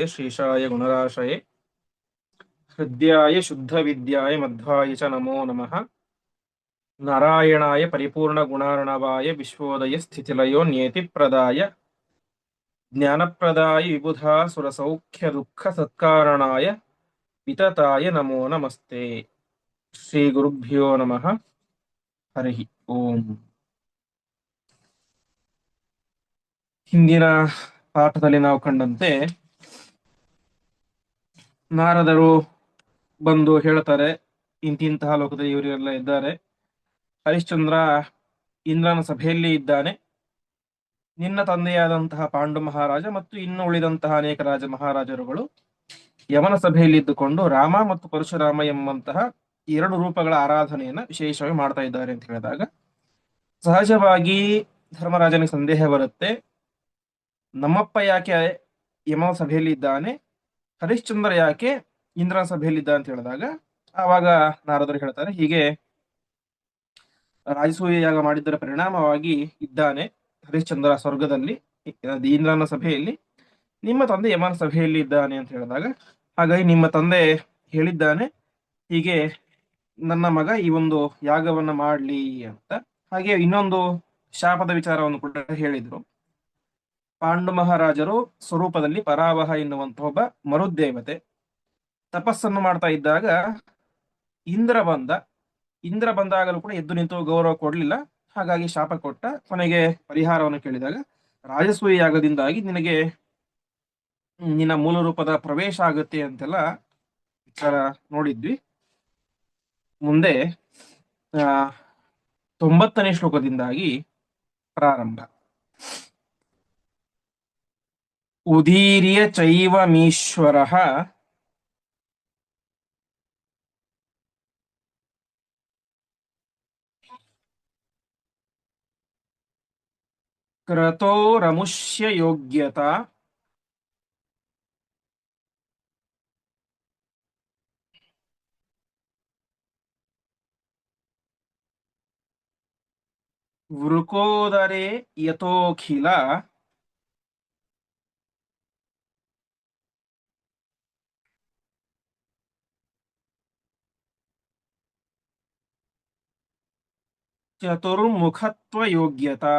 श्रीशाय गुणराशये हृद्याय शुद्धविद्याय मध्वाय च नमो नमः। नारायणाय परिपूर्णगुणार्णवाय विश्वोदय स्थितिलयो नियतिप्रदाय ज्ञानप्रदाय विबुधासुरसौख्यदुःखसत्कारणाय वितताय नमो नमस्ते। श्रीगुरुभ्यो नमः। हरिः ಓಂ. ಹಿಂದಿನ ಪಾಠದಲ್ಲಿ ನಾವು ಕಂಡಂತೆ ನಾರದರು ಬಂದು ಹೇಳ್ತಾರೆ, ಇಂತಿಂತಹ ಲೋಕದಲ್ಲಿ ಇವರೆಲ್ಲ ಇದ್ದಾರೆ. ಹರಿಶ್ಚಂದ್ರ ಇಂದ್ರನ ಸಭೆಯಲ್ಲಿ ಇದ್ದಾನೆ. ನಿನ್ನ ತಂದೆಯಾದಂತಹ ಪಾಂಡು ಮಹಾರಾಜ ಮತ್ತು ಇನ್ನು ಉಳಿದಂತಹ ಅನೇಕ ರಾಜ ಮಹಾರಾಜರುಗಳು ಯಮನ ಸಭೆಯಲ್ಲಿ ಇದ್ದುಕೊಂಡು ರಾಮ ಮತ್ತು ಪರಶುರಾಮ ಎಂಬಂತಹ ಎರಡು ರೂಪಗಳ ಆರಾಧನೆಯನ್ನ ವಿಶೇಷವಾಗಿ ಮಾಡ್ತಾ ಇದ್ದಾರೆ ಅಂತ ಹೇಳಿದಾಗ, ಸಹಜವಾಗಿ ಧರ್ಮರಾಜನಿಗೆ ಸಂದೇಹ ಬರುತ್ತೆ, ನಮ್ಮಪ್ಪ ಯಾಕೆ ಯಮನ ಸಭೆಯಲ್ಲಿ ಇದ್ದಾನೆ, ಹರಿಶ್ಚಂದ್ರ ಯಾಕೆ ಇಂದ್ರನ ಸಭೆಯಲ್ಲಿ ಇದ್ದ ಅಂತ ಹೇಳಿದಾಗ, ಆವಾಗ ನಾರದರು ಹೇಳ್ತಾರೆ, ಹೀಗೆ ರಾಜಸೂಯ ಯಾಗ ಮಾಡಿದ್ದರ ಪರಿಣಾಮವಾಗಿ ಇದ್ದಾನೆ ಹರಿಶ್ಚಂದ್ರ ಸ್ವರ್ಗದಲ್ಲಿ ಇಂದ್ರನ ಸಭೆಯಲ್ಲಿ, ನಿಮ್ಮ ತಂದೆ ಯಮನ ಸಭೆಯಲ್ಲಿ ಇದ್ದಾನೆ ಅಂತ ಹೇಳಿದಾಗ, ಹಾಗಾಗಿ ನಿಮ್ಮ ತಂದೆ ಹೇಳಿದ್ದಾನೆ ಹೀಗೆ ನನ್ನ ಮಗ ಈ ಒಂದು ಯಾಗವನ್ನ ಮಾಡ್ಲಿ ಅಂತ. ಹಾಗೆ ಇನ್ನೊಂದು ಶಾಪದ ವಿಚಾರವನ್ನು ಕೂಡ ಹೇಳಿದ್ರು. ಪಾಂಡು ಮಹಾರಾಜರು ಸ್ವರೂಪದಲ್ಲಿ ಪರಾವಹ ಎನ್ನುವಂತಹ ಒಬ್ಬ ಮರುದ್ದೇವತೆ ತಪಸ್ಸನ್ನು ಮಾಡ್ತಾ ಇದ್ದಾಗ ಇಂದ್ರ ಬಂದಾಗಲೂ ಕೂಡ ಎದ್ದು ನಿಂತು ಗೌರವ ಕೊಡ್ಲಿಲ್ಲ. ಹಾಗಾಗಿ ಶಾಪ ಕೊಟ್ಟ. ಕೊನೆಗೆ ಪರಿಹಾರವನ್ನು ಕೇಳಿದಾಗ, ರಾಜಸೂಯ ಯಾಗದಿಂದಾಗಿ ನಿನಗೆ ನಿನ್ನ ಮೂಲ ರೂಪದ ಪ್ರವೇಶ ಆಗುತ್ತೆ ಅಂತೆಲ್ಲ ವಿಚಾರ ನೋಡಿದ್ವಿ. ಮುಂದೆ 90ನೇ ಶ್ಲೋಕದಿಂದಾಗಿ ಪ್ರಾರಂಭ. ಉದೀರ್ಯ ಚೈವಮೀಶ್ವರಃ ಕ್ರತೋರಮುಷ್ಯ ಯೋಗ್ಯತಾ ವೃಕೋದರೇ ಯತೋಖಿಲ ಚತುರ್ಮುಖತ್ವ ಯೋಗ್ಯತಾ.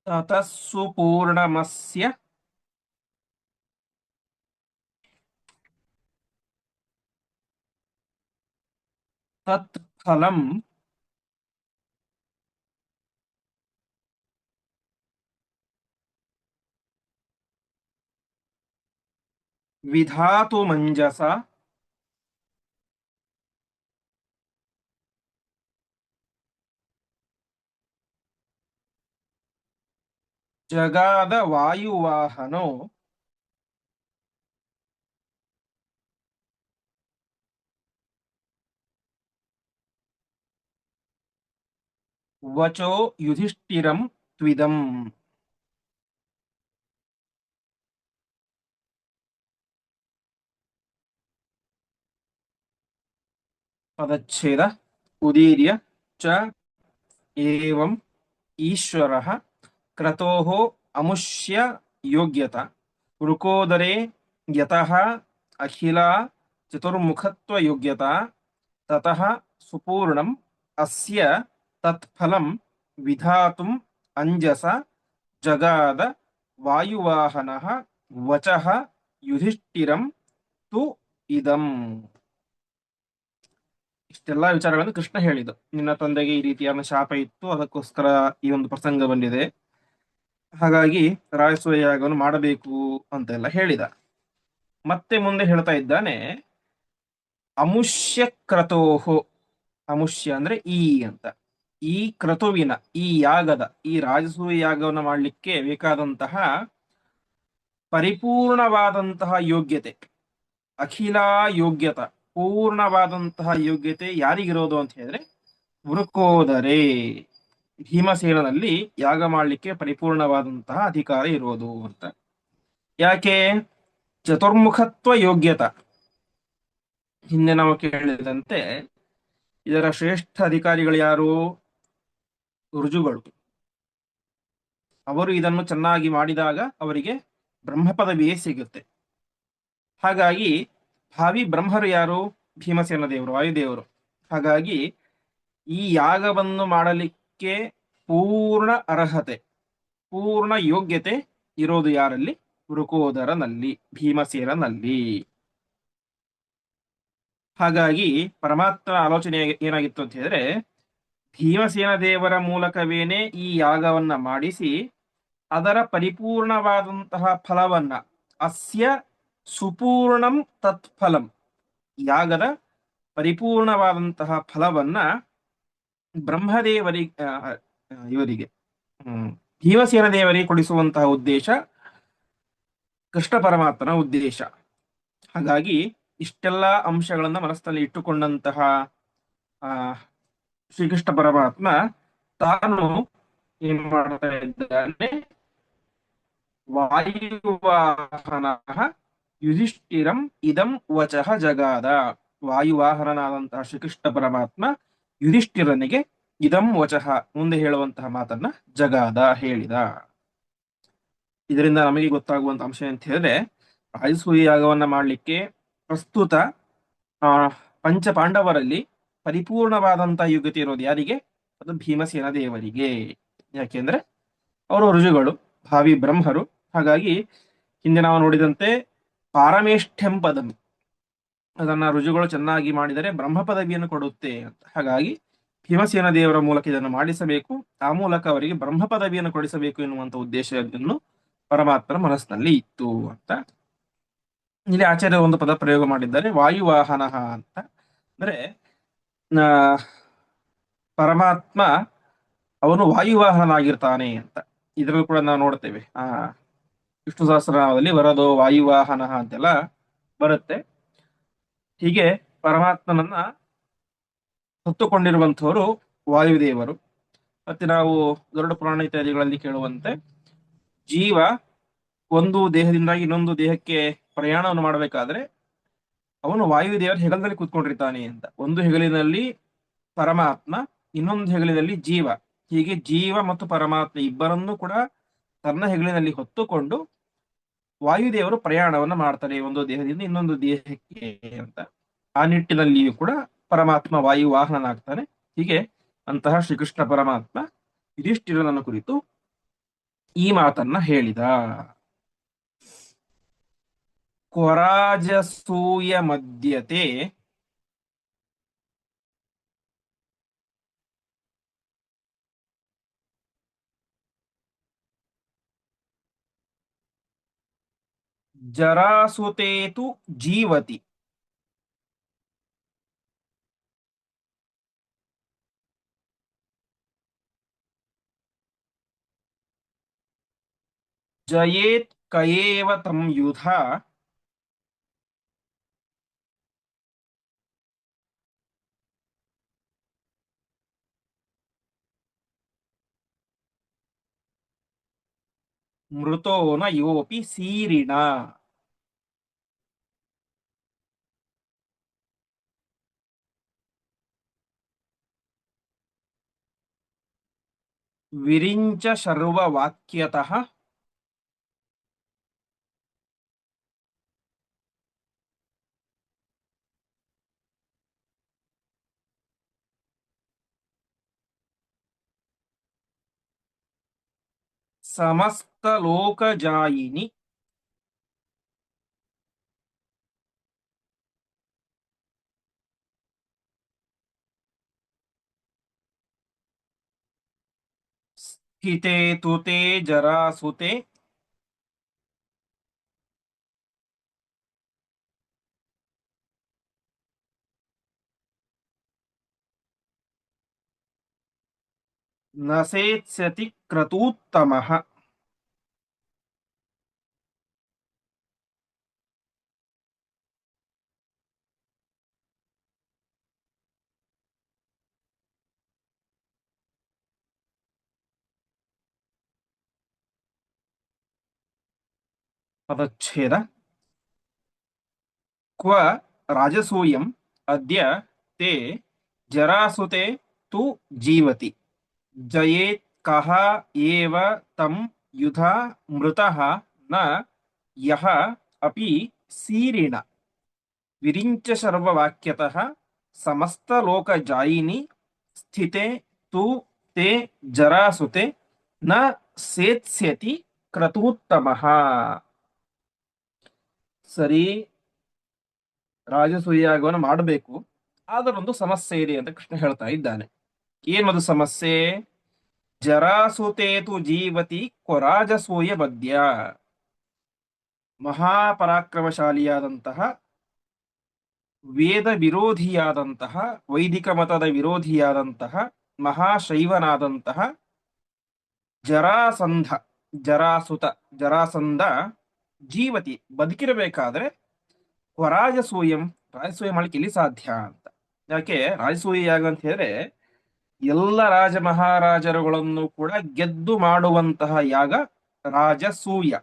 ತತಃ ಸುಪೂರ್ಣಮಸ್ಯ ತತ್ ಫಲಂ ವಿಧಾತು ಮಂಜಸ ಜಗಾದ ವಾಯುವಾಹನೋ ವಚೋ ಯುಧಿಷ್ಠಿರಂ ತ್ವಿದಂ. ಪದಚ್ಛೇದ. ಉದೀರ್ಯ ಚ ಏವಂ ಈಶ್ವರಃ ಕ್ರತೋಃ ಅಮುಷ್ಯ ಯೋಗ್ಯತಾ ವೃಕೋದರೇ ಯತಃ ಅಖಿಲಾ ಚತುರ್ಮುಖತ್ವ ಯೋಗ್ಯತಾ ತತಃ ಸುಪೂರ್ಣಂ ಅಸ್ಯ ತತ್ಫಲಂ ವಿಧಾತುಂ ಅಂಜಸ ಜಗಾದ ವಾಯುವಾಹನಃ ವಚಃ ಯುಧಿಷ್ಠಿರಂ ತು ಇದಂ. ಇಷ್ಟೆಲ್ಲಾ ವಿಚಾರಗಳನ್ನು ಕೃಷ್ಣ ಹೇಳಿದ. ನಿನ್ನ ತಂದೆಗೆ ಈ ರೀತಿಯಾದ ಶಾಪ ಇತ್ತು, ಅದಕ್ಕೋಸ್ಕರ ಈ ಒಂದು ಪ್ರಸಂಗ ಬಂದಿದೆ, ಹಾಗಾಗಿ ರಾಜಸೂಯ ಯಾಗವನ್ನು ಮಾಡಬೇಕು ಅಂತೆಲ್ಲ ಹೇಳಿದ. ಮತ್ತೆ ಮುಂದೆ ಹೇಳ್ತಾ ಇದ್ದಾನೆ, ಅಮುಷ್ಯ ಕ್ರತೋಹೋ. ಅಮುಷ್ಯ ಅಂದ್ರೆ ಈ ಅಂತ. ಈ ಕ್ರತುವಿನ, ಈ ಯಾಗದ, ಈ ರಾಜಸೂಯ ಯಾಗವನ್ನು ಮಾಡಲಿಕ್ಕೆ ಬೇಕಾದಂತಹ ಪರಿಪೂರ್ಣವಾದಂತಹ ಯೋಗ್ಯತೆ, ಅಖಿಲಾ ಯೋಗ್ಯತ, ಪೂರ್ಣವಾದಂತಹ ಯೋಗ್ಯತೆ ಯಾರಿಗಿರೋದು ಅಂತ ಹೇಳಿದ್ರೆ, ವೃಕೋದರೇ, ಭೀಮಸೇನಲ್ಲಿ ಯಾಗ ಮಾಡಲಿಕ್ಕೆ ಪರಿಪೂರ್ಣವಾದಂತಹ ಅಧಿಕಾರ ಇರೋದು ಅಂತ. ಯಾಕೆ? ಚತುರ್ಮುಖತ್ವ ಯೋಗ್ಯತ. ಹಿಂದೆ ನಾವು ಕೇಳಿದಂತೆ ಇದರ ಶ್ರೇಷ್ಠ ಅಧಿಕಾರಿಗಳು ಯಾರು? ಋಜುಗಳು. ಅವರು ಇದನ್ನು ಚೆನ್ನಾಗಿ ಮಾಡಿದಾಗ ಅವರಿಗೆ ಬ್ರಹ್ಮ ಪದವಿಯೇ ಸಿಗುತ್ತೆ. ಹಾಗಾಗಿ ಭಾವಿ ಬ್ರಹ್ಮರು ಯಾರು? ಭೀಮಸೇನ ದೇವರು, ವಾಯುದೇವರು. ಹಾಗಾಗಿ ಈ ಯಾಗವನ್ನು ಮಾಡಲಿಕ್ಕೆ ಪೂರ್ಣ ಅರ್ಹತೆ, ಪೂರ್ಣ ಯೋಗ್ಯತೆ ಇರೋದು ಯಾರಲ್ಲಿ? ವೃಕೋದರನಲ್ಲಿ, ಭೀಮಸೇನನಲ್ಲಿ. ಹಾಗಾಗಿ ಪರಮಾತ್ಮ ಆಲೋಚನೆ ಏನಾಗಿತ್ತು ಅಂತ ಹೇಳಿದ್ರೆ, ಭೀಮಸೇನ ದೇವರ ಮೂಲಕವೇನೆ ಈ ಯಾಗವನ್ನ ಮಾಡಿಸಿ ಅದರ ಪರಿಪೂರ್ಣವಾದಂತಹ ಫಲವನ್ನ, ಅಸ್ಯ ಸುಪೂರ್ಣಂ ತತ್ಫಲಂ, ಯಾಗದ ಪರಿಪೂರ್ಣವಾದಂತಹ ಫಲವನ್ನ ಬ್ರಹ್ಮದೇವರಿಗೆ, ಇವರಿಗೆ ಭೀಮಸೇನ ದೇವರಿಗೆ ಕೊಡಿಸುವಂತಹ ಉದ್ದೇಶ ಕೃಷ್ಣ ಪರಮಾತ್ಮನ ಉದ್ದೇಶ. ಹಾಗಾಗಿ ಇಷ್ಟೆಲ್ಲ ಅಂಶಗಳನ್ನ ಮನಸ್ಸಿನಲ್ಲಿ ಇಟ್ಟುಕೊಂಡಂತಹ ಶ್ರೀಕೃಷ್ಣ ಪರಮಾತ್ಮ ತಾನು ಏನ್ ಮಾಡ್ತಾ ಇದ್ದಾನೆ? ವಾಯುವಾಹನ ಯುಧಿಷ್ಠಿರಂ ಇದಂ ವಚಃ ಜಗಾದ. ವಾಯುವಾಹನನಾದಂತಹ ಶ್ರೀಕೃಷ್ಣ ಪರಮಾತ್ಮ ಯುಧಿಷ್ಠಿರನಿಗೆ ಇದಂ ವಚಃ, ಮುಂದೆ ಹೇಳುವಂತಹ ಮಾತನ್ನ ಜಗಾದ, ಹೇಳಿದ. ಇದರಿಂದ ನಮಗೆ ಗೊತ್ತಾಗುವಂತ ಅಂಶ ಅಂತ ಹೇಳಿದ್ರೆ, ರಾಜಸೂಯ ಯಾಗವನ್ನ ಮಾಡಲಿಕ್ಕೆ ಪ್ರಸ್ತುತ ಪಂಚ ಪಾಂಡವರಲ್ಲಿ ಪರಿಪೂರ್ಣವಾದಂತಹ ಯೋಗ್ಯತೆ ಇರೋದು ಯಾರಿಗೆ? ಅದು ಭೀಮಸೇನ ದೇವರಿಗೆ. ಯಾಕೆಂದ್ರೆ ಅವರು ಋಷಿಗಳು, ಭಾವಿ ಬ್ರಹ್ಮರು. ಹಾಗಾಗಿ ಹಿಂದೆ ನಾವು ನೋಡಿದಂತೆ ಪಾರಮೇಷ್ಠ್ಯಂ ಪದಂ, ಅದನ್ನ ಋಷಿಗಳು ಚೆನ್ನಾಗಿ ಮಾಡಿದರೆ ಬ್ರಹ್ಮ ಪದವಿಯನ್ನು ಕೊಡುತ್ತೆ ಅಂತ. ಹಾಗಾಗಿ ಭೀಮಸೇನ ದೇವರ ಮೂಲಕ ಇದನ್ನು ಮಾಡಿಸಬೇಕು, ಆ ಮೂಲಕ ಅವರಿಗೆ ಬ್ರಹ್ಮ ಪದವಿಯನ್ನು ಕೊಡಿಸಬೇಕು ಎನ್ನುವಂತ ಉದ್ದೇಶವನ್ನು ಪರಮಾತ್ಮನ ಮನಸ್ಸಿನಲ್ಲಿ ಇತ್ತು ಅಂತ ಇಲ್ಲಿ ಆಚಾರ್ಯ ಒಂದು ಪದ ಪ್ರಯೋಗ ಮಾಡಿದ್ದಾರೆ, ವಾಯುವಾಹನ ಅಂತ. ಅಂದ್ರೆ ಪರಮಾತ್ಮ ಅವನು ವಾಯುವಾಹನಾಗಿರ್ತಾನೆ ಅಂತ. ಇದರಲ್ಲೂ ಕೂಡ ನಾವು ನೋಡ್ತೇವೆ, ವಿಷ್ಣು ಸಹಸ್ರನಾಮದಲ್ಲಿ ವರದೋ ವಾಯುವಾಹನ ಅಂತೆಲ್ಲ ಬರುತ್ತೆ. ಹೀಗೆ ಪರಮಾತ್ಮನನ್ನ ಹೊತ್ತುಕೊಂಡಿರುವಂಥವರು ವಾಯುದೇವರು. ಮತ್ತೆ ನಾವು ಗರುಡ ಪುರಾಣ ಇತ್ಯಾದಿಗಳಲ್ಲಿ ಕೇಳುವಂತೆ, ಜೀವ ಒಂದು ದೇಹದಿಂದ ಇನ್ನೊಂದು ದೇಹಕ್ಕೆ ಪ್ರಯಾಣವನ್ನು ಮಾಡಬೇಕಾದ್ರೆ ಅವನು ವಾಯುದೇವರ ಹೆಗಲದಲ್ಲಿ ಕೂತ್ಕೊಂಡಿರ್ತಾನೆ ಅಂತ. ಒಂದು ಹೆಗಲಿನಲ್ಲಿ ಪರಮಾತ್ಮ, ಇನ್ನೊಂದು ಹೆಗಲಿನಲ್ಲಿ ಜೀವ. ಹೀಗೆ ಜೀವ ಮತ್ತು ಪರಮಾತ್ಮ ಇಬ್ಬರನ್ನೂ ಕೂಡ ತನ್ನ ಹೆಗಲಿನಲ್ಲಿ ಹೊತ್ತುಕೊಂಡು ವಾಯುದೇವರು ಪ್ರಯಾಣವನ್ನು ಮಾಡ್ತಾರೆ ಒಂದು ದೇಹದಿಂದ ಇನ್ನೊಂದು ದೇಹಕ್ಕೆ ಅಂತ. ಆ ನಿಟ್ಟಿನಲ್ಲಿಯೂ ಕೂಡ ಪರಮಾತ್ಮ ವಾಯುವಾಹನನಾಗ್ತಾನೆ. ಹೀಗೆ ಅಂತಹ ಶ್ರೀಕೃಷ್ಣ ಪರಮಾತ್ಮ ಯುಧಿಷ್ಠಿರನನ್ನು ಕುರಿತು ಈ ಮಾತನ್ನ ಹೇಳಿದ. ಕ್ವರಾಜಸೂಯ ಮಧ್ಯತೆ ಜರಾಸುತೇತು ಜೀವತಿ. ಜಯೇತ್ ಕಯೇವ ತಂ ಯುಧ ಮೃತೋ ನ ಯೋಪಿ ಸೀರಿಣ. ವಿರಿಂಚ ಶರ್ವ ವಾಕ್ಯತಃ ಸಮಸ್ತ ಲೋಕಜಾಯಿನಿ. ಸ್ಥಿತೆ ತುತೆ ಜರಾಸುತೆ ನಸೇತ್ಸ್ಯತಿ ಕ್ರತೂತ್ತಮಃ. ಪದಚ್ಛೇದ. ಕ್ವ ರಾಜಸೂಯಂ ಅದ್ಯ ತೇ ಜರಾಸುತೆ ತು ಜೀವತಿ. जयेत् कः एव तं युधा मृतः न यः अपि सीरिण विरिञ्च सर्ववाक्यतः समस्तलोकजायिनि स्थिते तु ते जरासुते न सेत्स्यति क्रतूत्तमः. ಸರಿ, ರಾಜಸೂಯ ಯಾಗವನ್ನು ಮಾಡಬೇಕು, ಆದರೊಂದು ಸಮಸ್ಯೆ ಇದೆ ಅಂತ ಕೃಷ್ಣ ಹೇಳ್ತಾ ಇದ್ದಾನೆ. ಏನದು ಸಮಸ್ಯೆ? ಜರಾಸುತೇತು ಜೀವತಿ ಕೊರಾಜಸೂಯ ಬದ್ಯ. ಮಹಾಪರಾಕ್ರಮಶಾಲಿಯಾದಂತಹ, ವೇದ ವಿರೋಧಿಯಾದಂತಹ, ವೈದಿಕ ಮತದ ವಿರೋಧಿಯಾದಂತಹ, ಮಹಾಶೈವನಾದಂತಹ ಜರಾಸಂಧ, ಜರಾಸುತ, ಜರಾಸಂಧ ಜೀವತಿ ಬದುಕಿರಬೇಕಾದ್ರೆ ರಾಜಸೂಯಂ, ರಾಜಸೂಯ ಮಾಡ್ಲಿಕ್ಕೆ ಇಲ್ಲಿ ಸಾಧ್ಯ ಅಂತ. ಯಾಕೆ ರಾಜಸೂಯ ಯಾಗ ಅಂತ ಹೇಳಿದ್ರೆ ಎಲ್ಲ ರಾಜ ಮಹಾರಾಜರುಗಳನ್ನು ಕೂಡ ಗೆದ್ದು ಮಾಡುವಂತಹ ಯಾಗ ರಾಜಸೂಯ.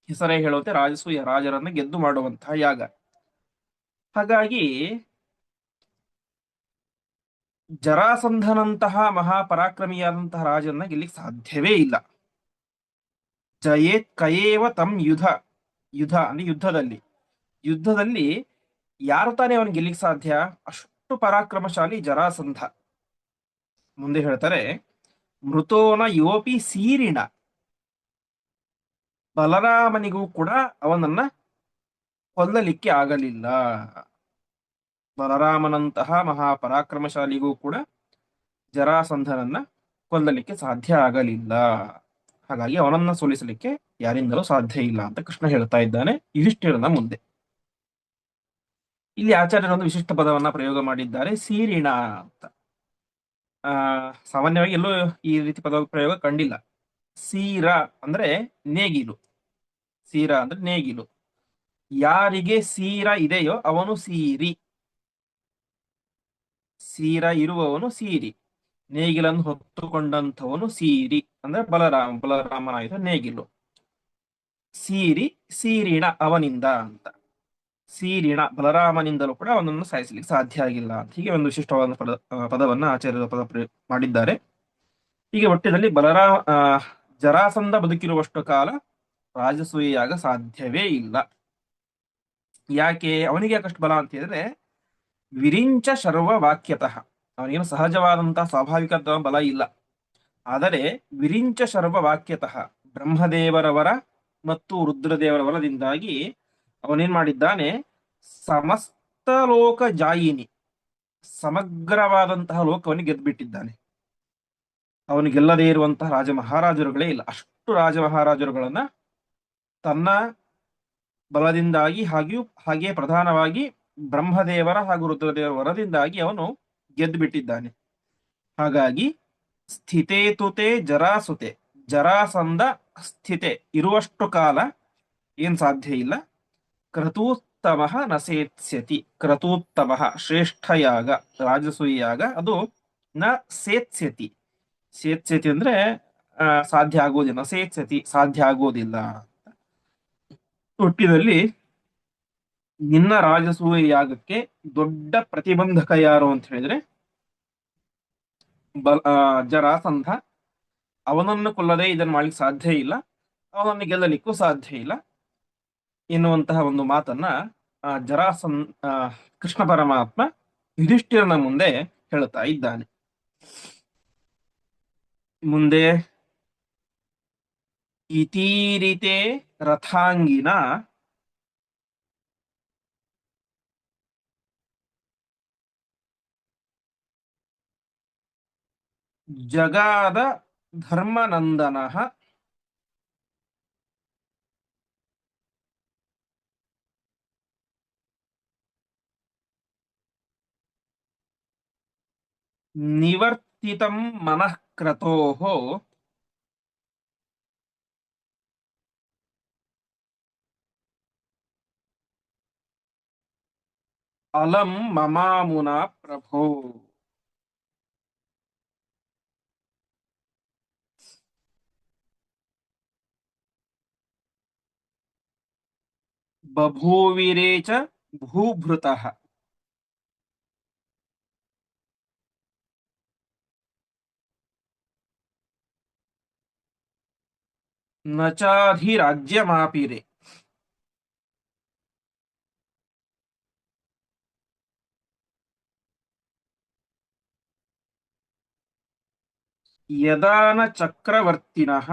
ಹೆಸರೇ ಹೇಳುತ್ತೆ ರಾಜಸೂಯ, ರಾಜರನ್ನು ಗೆದ್ದು ಮಾಡುವಂತಹ ಯಾಗ. ಹಾಗಾಗಿ ಜರಾಸಂಧನಂತಹ ಮಹಾಪರಾಕ್ರಮಿಯಾದಂತಹ ರಾಜನ್ನ ಗೆಲ್ಲಿಕ್ಕೆ ಸಾಧ್ಯವೇ ಇಲ್ಲ. ಜಯೇತ್ ಕಯೇವ ತಂ ಯುಧ, ಯುಧ ಅಂದ್ರೆ ಯುದ್ಧದಲ್ಲಿ, ಯುದ್ಧದಲ್ಲಿ ಯಾರು ತಾನೇ ಅವನು ಗೆಲ್ಲಿಕ್ಕೆ ಸಾಧ್ಯ? ಅಷ್ಟು ಪರಾಕ್ರಮಶಾಲಿ ಜರಾಸಂಧ. ಮುಂದೆ ಹೇಳ್ತಾರೆ, ಮೃತೋನ ಯೋಪಿ ಸೀರಿಣ, ಬಲರಾಮನಿಗೂ ಕೂಡ ಅವನನ್ನ ಕೊಲ್ಲಲಿಕ್ಕೆ ಆಗಲಿಲ್ಲ. ಬಲರಾಮನಂತಹ ಮಹಾಪರಾಕ್ರಮಶಾಲಿಗೂ ಕೂಡ ಜರಾಸಂಧನನ್ನ ಕೊಲ್ಲಲಿಕ್ಕೆ ಸಾಧ್ಯ ಆಗಲಿಲ್ಲ. ಹಾಗಾಗಿ ಅವನನ್ನ ಸೋಲಿಸಲಿಕ್ಕೆ ಯಾರಿಂದಲೂ ಸಾಧ್ಯ ಇಲ್ಲ ಅಂತ ಕೃಷ್ಣ ಹೇಳ್ತಾ ಇದ್ದಾನೆ ಯುಧಿಷ್ಠಿರನ ಮುಂದೆ. ಇಲ್ಲಿ ಆಚಾರ್ಯರೊಂದು ವಿಶಿಷ್ಟ ಪದವನ್ನ ಪ್ರಯೋಗ ಮಾಡಿದ್ದಾರೆ, ಸೀರಿಣ ಅಂತ. ಸಾಮಾನ್ಯವಾಗಿ ಎಲ್ಲೂ ಈ ರೀತಿ ಪದ ಪ್ರಯೋಗ ಕಂಡಿಲ್ಲ. ಸೀರ ಅಂದ್ರೆ ನೇಗಿಲು, ಸೀರ ಅಂದ್ರೆ ನೇಗಿಲು. ಯಾರಿಗೆ ಸೀರ ಇದೆಯೋ ಅವನು ಸೀರಿ, ಸೀರ ಇರುವವನು ಸೀರಿ, ನೇಗಿಲನ್ನು ಹೊತ್ತುಕೊಂಡಂಥವನು ಸೀರಿ ಅಂದ್ರೆ ಬಲರಾಮನಾಯಿತು ನೇಗಿಲು. ಸೀರಿ, ಸೀರಿಣ ಅವನಿಂದ ಅಂತ. ಸೀರಿಣ ಬಲರಾಮನಿಂದಲೂ ಕೂಡ ಅವನನ್ನು ಸಾಯಿಸಲಿಕ್ಕೆ ಸಾಧ್ಯ ಆಗಿಲ್ಲ ಅಂತ, ಹೀಗೆ ಒಂದು ವಿಶಿಷ್ಟವಾದ ಪದವನ್ನ ಆಚಾರ್ಯರು ಮಾಡಿದ್ದಾರೆ. ಹೀಗೆ ಒಟ್ಟಿನಲ್ಲಿ ಜರಾಸಂಧ ಬದುಕಿರುವಷ್ಟು ಕಾಲ ರಾಜಸೂಯ ಯಾಗ ಸಾಧ್ಯವೇ ಇಲ್ಲ. ಯಾಕೆ? ಅವನಿಗೆ ಯಾಕಷ್ಟು ಬಲ ಅಂತ ಹೇಳಿದ್ರೆ, ವಿರಿಂಚ ಶರ್ವ ವಾಕ್ಯತಃ, ಅವನಿಗೇನು ಸಹಜವಾದಂತಹ ಸ್ವಾಭಾವಿಕ ಬಲ ಇಲ್ಲ. ಆದರೆ ವಿರಿಂಚ ಶರ್ವ ವಾಕ್ಯತಃ, ಬ್ರಹ್ಮದೇವರವರ ಮತ್ತು ರುದ್ರದೇವರ ವರದಿಂದಾಗಿ ಅವನೇನ್ ಮಾಡಿದ್ದಾನೆ? ಸಮಸ್ತ ಲೋಕ ಜಾಯಿನಿ, ಸಮಗ್ರವಾದಂತಹ ಲೋಕವನ್ನು ಗೆದ್ದುಬಿಟ್ಟಿದ್ದಾನೆ. ಅವನಿಗೆಲ್ಲದೇ ಇರುವಂತಹ ರಾಜ ಮಹಾರಾಜರುಗಳೇ ಇಲ್ಲ. ಅಷ್ಟು ರಾಜ ಮಹಾರಾಜರುಗಳನ್ನ ತನ್ನ ಬಲದಿಂದಾಗಿ ಹಾಗೆಯೇ ಪ್ರಧಾನವಾಗಿ ಬ್ರಹ್ಮದೇವರ ಹಾಗೂ ರುದ್ರದೇವರ ವರದಿಂದಾಗಿ ಅವನು ಗೆದ್ದು ಬಿಟ್ಟಿದ್ದಾನೆ. ಹಾಗಾಗಿ ಸ್ಥಿತೇತುತೆ ಜರಾಸುತೆ, ಜರಾಸಂಧ ಸ್ಥಿತೆ ಇರುವಷ್ಟು ಕಾಲ ಏನ್ ಸಾಧ್ಯ ಇಲ್ಲ. ಕ್ರತೂತ್ತಮ ನ ಸೇತ್ಸ್ಯತಿ, ಕ್ರತೂತ್ತಮ ಶ್ರೇಷ್ಠ ಯಾಗ ರಾಜಸೂಯ ಯಾಗ ಅದು ನ ಸೇತ್ಸ್ಯತಿ, ಸೇತ್ಸ್ಯತಿ ಅಂದ್ರೆ ಸಾಧ್ಯ ಆಗೋದಿಲ್ಲ, ಸೇತ್ಸ್ಯತಿ ಸಾಧ್ಯ ಆಗೋದಿಲ್ಲ. ಒಟ್ಟಿನಲ್ಲಿ ನಿನ್ನ ರಾಜಸೂಯ ಯಾಗಕ್ಕೆ ದೊಡ್ಡ ಪ್ರತಿಬಂಧಕ ಯಾರು ಅಂತ ಹೇಳಿದ್ರೆ ಜರಾಸಂಧ. ಅವನನ್ನು ಕೊಲ್ಲದೆ ಇದನ್ನು ಮಾಡ್ಲಿಕ್ಕೆ ಸಾಧ್ಯ ಇಲ್ಲ, ಅವನನ್ನು ಗೆಲ್ಲಲಿಕ್ಕೂ ಸಾಧ್ಯ ಇಲ್ಲ ಎನ್ನುವಂತಹ ಒಂದು ಮಾತನ್ನ ಕೃಷ್ಣ ಪರಮಾತ್ಮ ಯುಧಿಷ್ಠಿರನ ಮುಂದೆ ಹೇಳ್ತಾ ಇದ್ದಾನೆ. ಮುಂದೆ ಇತೀರಿತೆ ರಥಾಂಗಿನ ಜಗಾದ ಧರ್ಮನಂದನ ನಿವರ್ತಿತಂ ಮನಃ ಕ್ರತೋಃ ಅಲಂ ಮಮಾಮುನಾ ಪ್ರಭೋ. ಬಭೂವಿರೇ ಚ ಭೂಭೃತಃ ನ ಚಾಧಿರಾಜ್ಯಮಾಪಿರೆ. ಯದಾ ನ ಚಕ್ರವರ್ತಿನಃ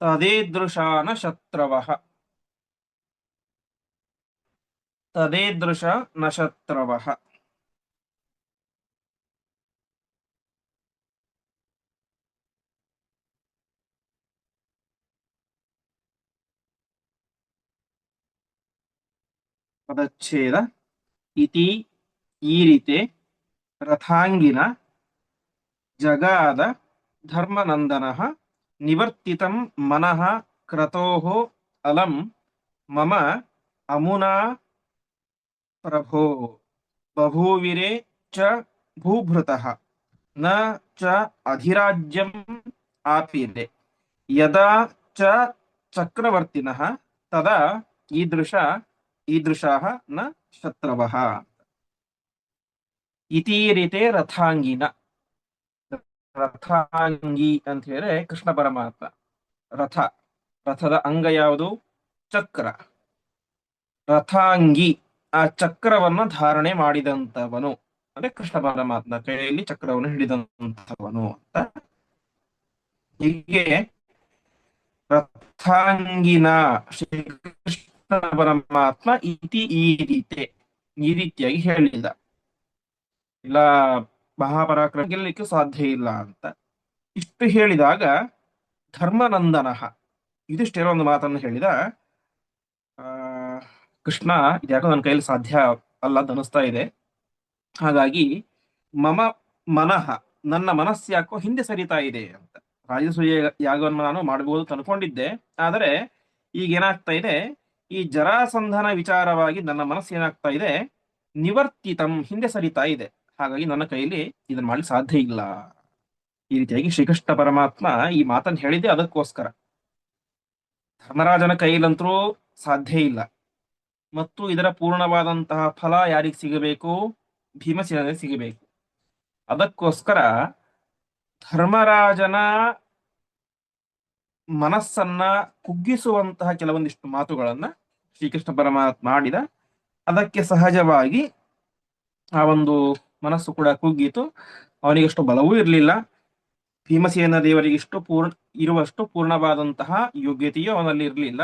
ತದೇದೃಶಾ ನ ಶತ್ರವಃ. ತದೇದೃಶ ನ ಶತ್ರವಃ. ಪದಚ್ಛೇದ. ಇತಿ ಈ ರೀತಿ ರಥಾಂಗಿನ ಜಗಾದ ಧರ್ಮನಂದನಃ ನಿವರ್ತಿತಂ ಮನಃ ಕ್ರತೋಃ ಅಲಂ ಮಮ ಅಮುನಾ ಪ್ರಭೋ ಬಭೂವಿರೆ ಚ ಭೂಭೃತಃ ನ ಚ ಅಧಿರಾಜ್ಯಂ ಆಪೀರೆ ಯದಾ ಚ ಚಕ್ರವರ್ತಿನಃ ತದಾ ಈದೃಶಾಃ ನ ಶತ್ರವಃ. ಇತಿ ರೀತೆ ರಥಾಂಗಿನ. ರಥಾಂಗಿ ಅಂತ ಹೇಳಿದ್ರೆ ಕೃಷ್ಣ ಪರಮಾತ್ಮ. ರಥ, ರಥದ ಅಂಗ ಯಾವುದು? ಚಕ್ರ. ರಥಾಂಗಿ, ಆ ಚಕ್ರವನ್ನ ಧಾರಣೆ ಮಾಡಿದಂಥವನು ಅಂದ್ರೆ ಕೃಷ್ಣ ಪರಮಾತ್ಮ ಕೈಯಲ್ಲಿ ಚಕ್ರವನ್ನು ಹಿಡಿದಂಥವನು ಅಂತ. ಹೀಗೆ ರಥಾಂಗಿನ ಶ್ರೀಕೃಷ್ಣ ಪರಮಾತ್ಮ ಇತಿ ಈ ರೀತಿಯಾಗಿ ಹೇಳಿದ. ಇಲ್ಲ ಮಹಾಪರಾಕ್ರಮ ಗೆಲ್ಲಲಿಕ್ಕೆ ಸಾಧ್ಯ ಇಲ್ಲ ಅಂತ ಇಷ್ಟು ಹೇಳಿದಾಗ ಧರ್ಮನಂದನ ಯುಧಿಷ್ಠಿರ ಒಂದು ಮಾತನ್ನು ಹೇಳಿದ. ಆ ಕೃಷ್ಣ, ಇದ್ಯಾಕೋ ನನ್ನ ಕೈಯಲ್ಲಿ ಸಾಧ್ಯ ಅಲ್ಲ ಅಂತ ಅನಿಸ್ತಾ ಇದೆ. ಹಾಗಾಗಿ ಮಮ ಮನಃ, ನನ್ನ ಮನಸ್ಸು ಯಾಕೋ ಹಿಂದೆ ಸರಿತಾ ಇದೆ ಅಂತ. ರಾಜಸೂಯ ಯಾಗವನ್ನು ನಾನು ಮಾಡಬಹುದು ಅಂತ ಅನ್ಕೊಂಡಿದ್ದೆ. ಆದರೆ ಈಗ ಏನಾಗ್ತಾ ಇದೆ, ಈ ಜರಾಸಂಧನ ವಿಚಾರವಾಗಿ ನನ್ನ ಮನಸ್ಸು ಏನಾಗ್ತಾ ಇದೆ, ನಿವರ್ತಿತಂ, ಹಿಂದೆ ಸರಿತಾ ಇದೆ. ಹಾಗಾಗಿ ನನ್ನ ಕೈಯಲ್ಲಿ ಇದನ್ನ ಮಾಡಲಿಕ್ಕೆ ಸಾಧ್ಯ ಇಲ್ಲ. ಈ ರೀತಿಯಾಗಿ ಶ್ರೀಕೃಷ್ಣ ಪರಮಾತ್ಮ ಈ ಮಾತನ್ನು ಹೇಳಿದೆ ಅದಕ್ಕೋಸ್ಕರ. ಧರ್ಮರಾಜನ ಕೈಯಲ್ಲಂತರೂ ಸಾಧ್ಯ ಇಲ್ಲ. ಮತ್ತು ಇದರ ಪೂರ್ಣವಾದಂತಹ ಫಲ ಯಾರಿಗೆ ಸಿಗಬೇಕು? ಭೀಮಸೇನಿಗೆ ಸಿಗಬೇಕು. ಅದಕ್ಕೋಸ್ಕರ ಧರ್ಮರಾಜನ ಮನಸ್ಸನ್ನ ಕುಗ್ಗಿಸುವಂತಹ ಕೆಲವೊಂದಿಷ್ಟು ಮಾತುಗಳನ್ನ ಶ್ರೀಕೃಷ್ಣ ಪರಮಾತ್ಮ ಆಡಿದ. ಅದಕ್ಕೆ ಸಹಜವಾಗಿ ಆ ಒಂದು ಮನಸ್ಸು ಕೂಡ ಕುಗ್ಗಿತು. ಅವನಿಗಷ್ಟು ಬಲವೂ ಇರಲಿಲ್ಲ. ಭೀಮಸೇನ ದೇವರಿಗಿಷ್ಟು ಇರುವಷ್ಟು ಪೂರ್ಣವಾದಂತಹ ಯೋಗ್ಯತೆಯೂ ಅವನಲ್ಲಿ ಇರಲಿಲ್ಲ,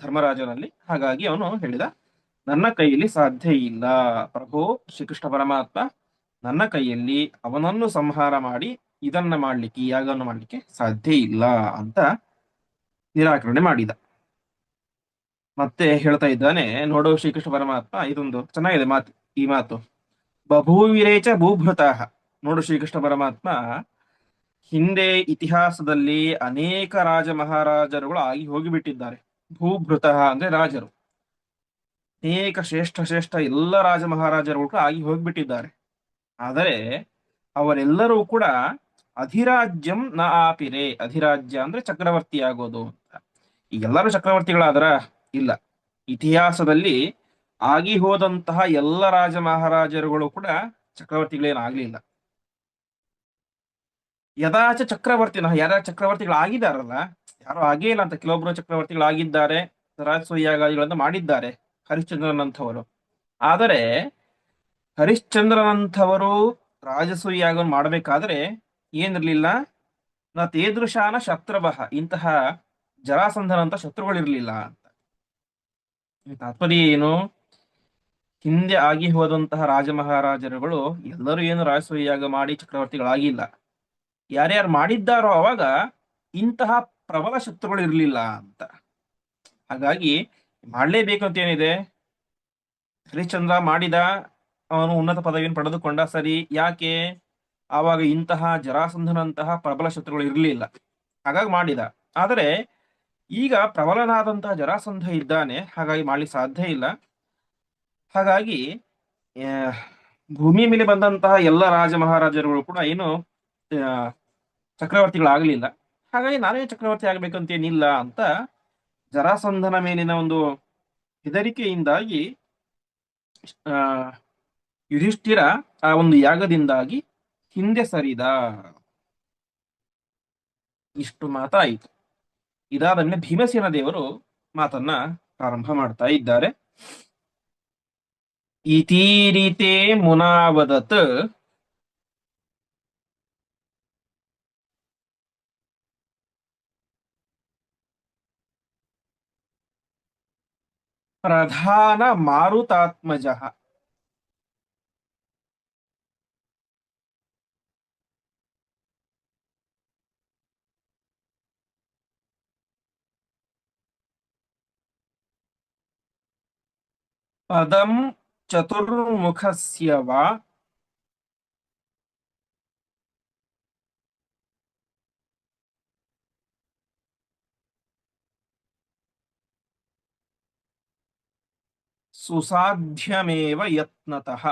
ಧರ್ಮರಾಜನಲ್ಲಿ. ಹಾಗಾಗಿ ಅವನು ಹೇಳಿದ, ನನ್ನ ಕೈಯಲ್ಲಿ ಸಾಧ್ಯ ಇಲ್ಲ ಪ್ರಭು ಶ್ರೀಕೃಷ್ಣ ಪರಮಾತ್ಮ, ನನ್ನ ಕೈಯಲ್ಲಿ ಅವನನ್ನು ಸಂಹಾರ ಮಾಡಿ ಇದನ್ನ ಮಾಡ್ಲಿಕ್ಕೆ, ಈ ಯಾಗವನ್ನು ಮಾಡ್ಲಿಕ್ಕೆ ಸಾಧ್ಯ ಇಲ್ಲ ಅಂತ ನಿರಾಕರಣೆ ಮಾಡಿದ. ಮತ್ತೆ ಹೇಳ್ತಾ ಇದ್ದಾನೆ, ನೋಡು ಶ್ರೀಕೃಷ್ಣ ಪರಮಾತ್ಮ, ಇದೊಂದು ಚೆನ್ನಾಗಿದೆ ಮಾತು. ಈ ಮಾತು ಬಭೂವಿರೇಚ ಭೂಭೃತಃ. ನೋಡು ಶ್ರೀಕೃಷ್ಣ ಪರಮಾತ್ಮ ಹಿಂದೆ ಇತಿಹಾಸದಲ್ಲಿ ಅನೇಕ ರಾಜ ಮಹಾರಾಜರುಗಳು ಆಗಿ ಹೋಗಿಬಿಟ್ಟಿದ್ದಾರೆ. ಭೂಭೃತಃ ಅಂದ್ರೆ ರಾಜರು, ಅನೇಕ ಶ್ರೇಷ್ಠ ಎಲ್ಲ ರಾಜ ಮಹಾರಾಜರುಗಳು ಆಗಿ ಹೋಗ್ಬಿಟ್ಟಿದ್ದಾರೆ. ಆದರೆ ಅವರೆಲ್ಲರೂ ಕೂಡ ಅಧಿರಾಜ್ಯಂ ನ ಆಪಿರೆ. ಅಧಿರಾಜ್ಯ ಅಂದ್ರೆ ಚಕ್ರವರ್ತಿ ಆಗೋದು ಅಂತ. ಈಗೆಲ್ಲರೂ ಚಕ್ರವರ್ತಿಗಳಾದ್ರ? ಇಲ್ಲ. ಇತಿಹಾಸದಲ್ಲಿ ಆಗಿ ಹೋದಂತಹ ಎಲ್ಲ ರಾಜ ಮಹಾರಾಜರುಗಳು ಕೂಡ ಚಕ್ರವರ್ತಿಗಳೇನಾಗ್ಲಿಲ್ಲ. ಯದಾಚ ಚಕ್ರವರ್ತಿನ, ಯಾರ ಚಕ್ರವರ್ತಿಗಳಾಗಿದ್ದಾರಲ್ಲ, ಯಾರು ಆಗೇ ಇಲ್ಲ ಅಂತ. ಕೆಲವೊಬ್ರು ಚಕ್ರವರ್ತಿಗಳಾಗಿದ್ದಾರೆ, ರಾಜಸೂಯಾಗಾದಿಗಳನ್ನ ಮಾಡಿದ್ದಾರೆ, ಹರಿಶ್ಚಂದ್ರನಂಥವರು. ಆದರೆ ಹರಿಶ್ಚಂದ್ರನಂಥವರು ರಾಜಸೂಯಾಗವನ್ನು ಮಾಡಬೇಕಾದ್ರೆ ಏನಿರ್ಲಿಲ್ಲ, ನ ತೇದೃಶಾನ ಶತ್ರವಃ, ಇಂತಹ ಜರಾಸಂಧನಂತ ಶತ್ರುಗಳಿರ್ಲಿಲ್ಲ ಅಂತ. ತಾತ್ಪರ್ಯ ಏನು? ಹಿಂದೆ ಆಗಿ ಹೋದಂತಹ ರಾಜ ಮಹಾರಾಜರುಗಳು ಎಲ್ಲರೂ ಏನು ರಾಜಸೂಯಾಗ ಮಾಡಿ ಚಕ್ರವರ್ತಿಗಳಾಗಿಲ್ಲ. ಯಾರ್ಯಾರು ಮಾಡಿದ್ದಾರೋ ಅವಾಗ ಇಂತಹ ಪ್ರಬಲ ಶತ್ರುಗಳು ಇರಲಿಲ್ಲ ಅಂತ. ಹಾಗಾಗಿ ಮಾಡಲೇಬೇಕು ಅಂತ ಏನಿದೆ. ಹರಿಶ್ಚಂದ್ರ ಮಾಡಿದ, ಅವನು ಉನ್ನತ ಪದವಿಯನ್ನು ಪಡೆದುಕೊಂಡ, ಸರಿ. ಯಾಕೆ? ಆವಾಗ ಇಂತಹ ಜರಾಸಂಧನಂತಹ ಪ್ರಬಲ ಶತ್ರುಗಳು ಇರಲಿಲ್ಲ, ಹಾಗಾಗಿ ಮಾಡಿದ. ಆದರೆ ಈಗ ಪ್ರಬಲನಾದಂತಹ ಜರಾಸಂಧ ಇದ್ದಾನೆ, ಹಾಗಾಗಿ ಮಾಡ್ಲಿಕ್ಕೆ ಸಾಧ್ಯ ಇಲ್ಲ. ಹಾಗಾಗಿ ಭೂಮಿ ಮೇಲೆ ಬಂದಂತಹ ಎಲ್ಲ ರಾಜ ಮಹಾರಾಜರುಗಳು ಕೂಡ ಏನು ಚಕ್ರವರ್ತಿಗಳಾಗಲಿಲ್ಲ. ಹಾಗಾಗಿ ನಾನೇ ಚಕ್ರವರ್ತಿ ಆಗ್ಬೇಕಂತೇನಿಲ್ಲ ಅಂತ ಜರಾಸಂಧನ ಮೇಲಿನ ಒಂದು ಹೆದರಿಕೆಯಿಂದಾಗಿ ಆ ಯುಧಿಷ್ಠಿರ ಆ ಒಂದು ಯಾಗದಿಂದಾಗಿ ಹಿಂದೆ ಸರಿದ. ಇಷ್ಟು ಮಾತಾಯಿತು. ಇದಾದ ಮೇಲೆ ಭೀಮಸೇನ ದೇವರು ಮಾತನ್ನ ಪ್ರಾರಂಭ ಮಾಡ್ತಾ ಇದ್ದಾರೆ. ಇತೀರಿತೆ ಮುನಾವದತ್ ಪ್ರಧಾನ ಮಾರುತಾತ್ಮಜ. ಪದಂ ಚತುರ್ಮುಖಸ್ಯ ವಾ ಸುಸಾಧ್ಯಮೇವ ಯತ್ನತಃ.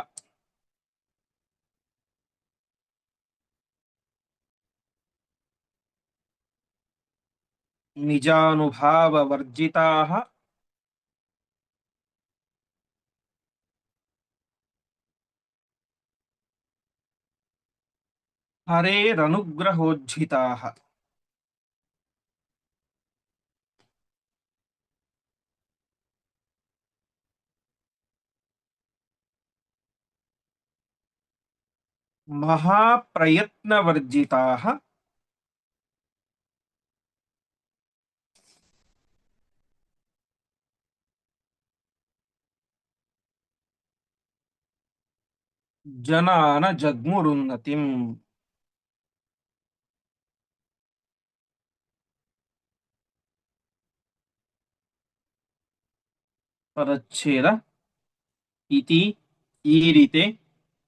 ನಿಜಾನುಭಾವವರ್ಜಿತಾಃ ಹರೇರನುಗ್ರಹೋಜ್ಜಿತಾಃ. ಮಹಾಪ್ರಯತ್ನವರ್ಜಿತಾಃ ಜನಾನ ಜಗ್ಮುರುನ್ನತಿಂ. ಪದಚ್ಛೇದ. ಇತಿ ಈರಿತೆ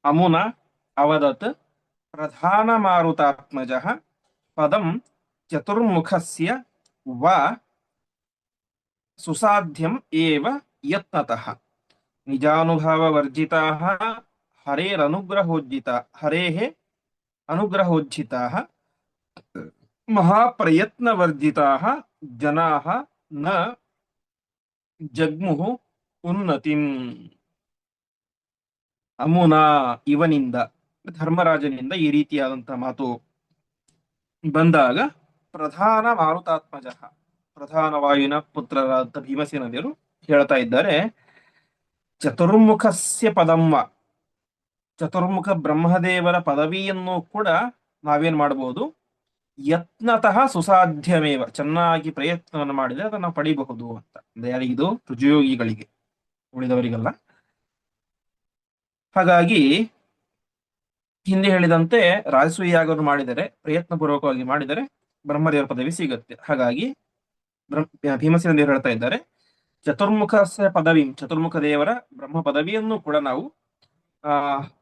ಅಮುನ ಅವದತ್ ಪ್ರಧಾನ ಮಾರುತಾತ್ಮಜಃ ಪದಂ ಚತುರ್ಮುಖಸ್ಯ ವಾ ಸುಸಾಧ್ಯಂ ಏವ ಯತ್ನತಃ. ನಿಜಾನುಭಾವವರ್ಜಿತಾಃ ಹರೇಃ ಅನುಗ್ರಹೋಜ್ಜಿತಾಃ ಮಹಾಪ್ರಯತ್ನವರ್ಜಿತಾಃ ಜನಾಃ ನ ಜಗ್ಮುಃ ಉನ್ನತಿಂ. ಅಮುನ ಇವನಿಂದ, ಧರ್ಮರಾಜನಿಂದ ಈ ರೀತಿಯಾದಂತಹ ಮಾತು ಬಂದಾಗ ಪ್ರಧಾನ ಮಾರುತಾತ್ಮಜ, ಪ್ರಧಾನ ವಾಯುವಿನ ಪುತ್ರರಾದ ಭೀಮಸೇನ ದೇವರು ಹೇಳ್ತಾ ಇದ್ದಾರೆ, ಚತುರ್ಮುಖಸ್ಯ ಪದಮ್ಮ, ಚತುರ್ಮುಖ ಬ್ರಹ್ಮದೇವರ ಪದವಿಯನ್ನು ಕೂಡ ನಾವೇನ್ ಮಾಡಬಹುದು, ಯತ್ನತಃ ಸುಸಾಧ್ಯಮೇವ, ಚೆನ್ನಾಗಿ ಪ್ರಯತ್ನವನ್ನು ಮಾಡಿದರೆ ಅದನ್ನು ಪಡಿಬಹುದು ಅಂತ. ಯಾರಿಗಿದು? ರುಜುಯೋಗಿಗಳಿಗೆ, ಉಳಿದವರಿಗಲ್ಲ. ಹಾಗಾಗಿ ಹಿಂದೆ ಹೇಳಿದಂತೆ ರಾಜಸೂಯ ಯಾಗವನ್ನು ಮಾಡಿದರೆ, ಪ್ರಯತ್ನ ಪೂರ್ವಕವಾಗಿ ಮಾಡಿದರೆ ಬ್ರಹ್ಮದೇವರ ಪದವಿ ಸಿಗುತ್ತೆ. ಹಾಗಾಗಿ ಭೀಮಸೇನ ದೇವರು ಹೇಳ್ತಾ ಇದ್ದಾರೆ, ಚತುರ್ಮುಖ ಪದವಿ, ಚತುರ್ಮುಖ ದೇವರ ಬ್ರಹ್ಮ ಪದವಿಯನ್ನು ಕೂಡ ನಾವು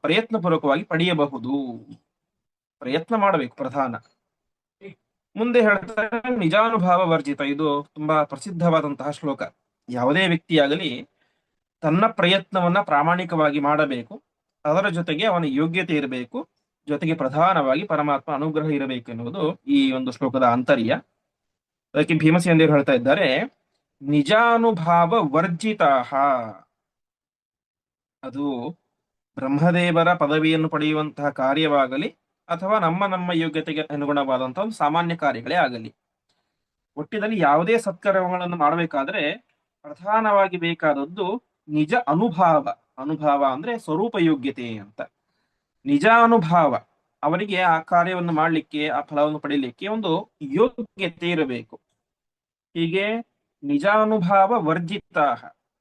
ಪ್ರಯತ್ನ ಪೂರ್ವಕವಾಗಿ ಪಡೆಯಬಹುದು. ಪ್ರಯತ್ನ ಮಾಡಬೇಕು ಪ್ರಧಾನ. ಮುಂದೆ ಹೇಳ್ತಾರೆ ನಿಜಾನುಭಾವ ವರ್ಜಿತ. ಇದು ತುಂಬಾ ಪ್ರಸಿದ್ಧವಾದಂತಹ ಶ್ಲೋಕ. ಯಾವುದೇ ವ್ಯಕ್ತಿಯಾಗಲಿ ತನ್ನ ಪ್ರಯತ್ನವನ್ನ ಪ್ರಾಮಾಣಿಕವಾಗಿ ಮಾಡಬೇಕು, ಅದರ ಜೊತೆಗೆ ಅವನ ಯೋಗ್ಯತೆ ಇರಬೇಕು, ಜೊತೆಗೆ ಪ್ರಧಾನವಾಗಿ ಪರಮಾತ್ಮ ಅನುಗ್ರಹ ಇರಬೇಕು ಎನ್ನುವುದು ಈ ಒಂದು ಶ್ಲೋಕದ ಆಂತರ್ಯ. ಅದಕ್ಕೆ ಭೀಮಸೇನ ದೇವರು ಹೇಳ್ತಾ ಇದ್ದಾರೆ, ನಿಜಾನುಭಾವ ವರ್ಜಿತಾಹ. ಅದು ಬ್ರಹ್ಮದೇವರ ಪದವಿಯನ್ನು ಪಡೆಯುವಂತಹ ಕಾರ್ಯವಾಗಲಿ ಅಥವಾ ನಮ್ಮ ಯೋಗ್ಯತೆಗೆ ಅನುಗುಣವಾದಂತಹ ಒಂದು ಸಾಮಾನ್ಯ ಕಾರ್ಯಗಳೇ ಆಗಲಿ, ಒಟ್ಟಿನಲ್ಲಿ ಯಾವುದೇ ಸತ್ಕರ್ಮಗಳನ್ನು ಮಾಡಬೇಕಾದ್ರೆ ಪ್ರಧಾನವಾಗಿ ಬೇಕಾದದ್ದು ನಿಜ ಅನುಭಾವ. ಅನುಭಾವ ಅಂದ್ರೆ ಸ್ವರೂಪ ಯೋಗ್ಯತೆ ಅಂತ. ನಿಜ ಅನುಭಾವ, ಅವರಿಗೆ ಆ ಕಾರ್ಯವನ್ನು ಮಾಡಲಿಕ್ಕೆ, ಆ ಫಲವನ್ನು ಪಡೀಲಿಕ್ಕೆ ಒಂದು ಯೋಗ್ಯತೆ ಇರಬೇಕು. ಹೀಗೆ ನಿಜಾನುಭಾವ ವರ್ಜಿತ,